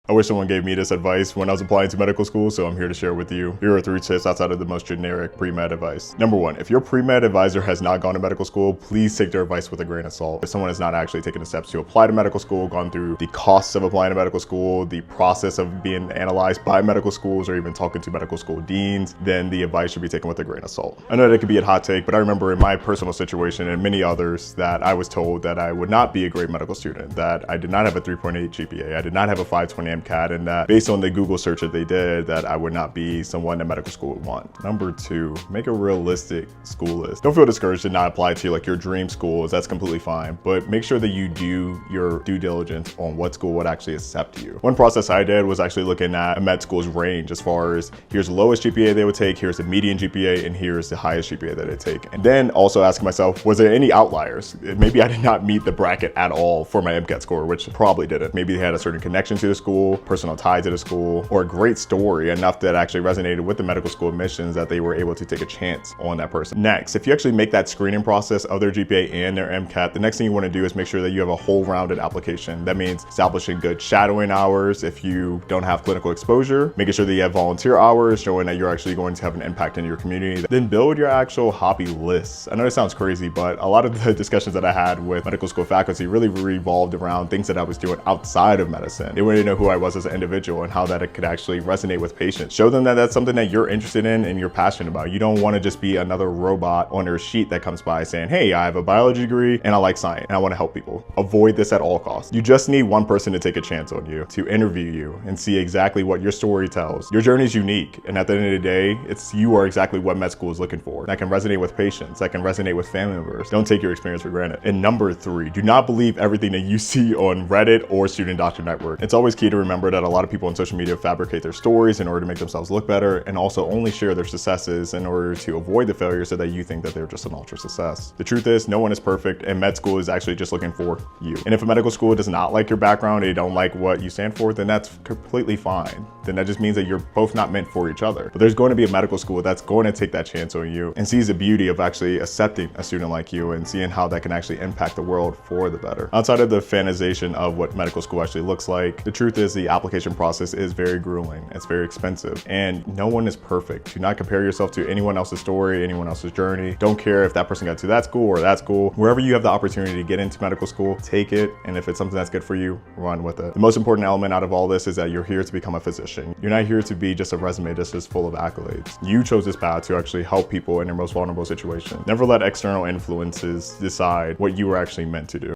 I wish someone gave me this advice when I was applying to medical school, so I'm here to share with you. Here are 3 tips outside of the most generic pre-med advice. Number 1, if your pre-med advisor has not gone to medical school, please take their advice with a grain of salt. If someone has not actually taken the steps to apply to medical school, gone through the costs of applying to medical school, the process of being analyzed by medical schools, or even talking to medical school deans, then the advice should be taken with a grain of salt. I know that it could be a hot take, but I remember in my personal situation and many others that I was told that I would not be a great medical student, that I did not have a 3.8 GPA, I did not have a 520 MCAT, and that based on the Google search that they did, that I would not be someone that medical school would want. Number 2, make a realistic school list. Don't feel discouraged to not apply to like your dream schools. That's completely fine, but make sure that you do your due diligence on what school would actually accept you. One process I did was actually looking at a med school's range as far as here's the lowest GPA they would take, here's the median GPA, and here's the highest GPA that they take. And then also asking myself, was there any outliers? Maybe I did not meet the bracket at all for my MCAT score, which probably didn't. Maybe they had a certain connection to the school, personal tie to the school, or a great story enough that actually resonated with the medical school admissions that they were able to take a chance on that person. Next, if you actually make that screening process of their GPA and their MCAT, the next thing you want to do is make sure that you have a whole rounded application. That means establishing good shadowing hours if you don't have clinical exposure, making sure that you have volunteer hours, showing that you're actually going to have an impact in your community. Then build your actual hobby lists. I know it sounds crazy, but a lot of the discussions that I had with medical school faculty really revolved around things that I was doing outside of medicine. They wanted to know who I was as an individual and how that it could actually resonate with patients. Show them that that's something that you're interested in and you're passionate about. You don't want to just be another robot on their sheet that comes by saying, hey, I have a biology degree and I like science and I want to help people. Avoid this at all costs. You just need one person to take a chance on you, to interview you and see exactly what your story tells. Your journey is unique, and at the end of the day, you are exactly what med school is looking for. That can resonate with patients, that can resonate with family members. Don't take your experience for granted. And number 3, do not believe everything that you see on Reddit or Student Doctor Network. It's always key to remember that a lot of people on social media fabricate their stories in order to make themselves look better, and also only share their successes in order to avoid the failures so that you think that they're just an ultra success. The truth is, no one is perfect, and med school is actually just looking for you. And if a medical school does not like your background, they don't like what you stand for, then that's completely fine. Then that just means that you're both not meant for each other. But there's going to be a medical school that's going to take that chance on you and sees the beauty of actually accepting a student like you and seeing how that can actually impact the world for the better. Outside of the fantasization of what medical school actually looks like, the truth is the application process is very grueling. It's very expensive, and no one is perfect. Do not compare yourself to anyone else's story, anyone else's journey. Don't care if that person got to that school or that school. Wherever you have the opportunity to get into medical school, take it, and if it's something that's good for you, run with it. The most important element out of all this is that you're here to become a physician. You're not here to be just a resume that's just full of accolades. You chose this path to actually help people in their most vulnerable situation. Never let external influences decide what you were actually meant to do.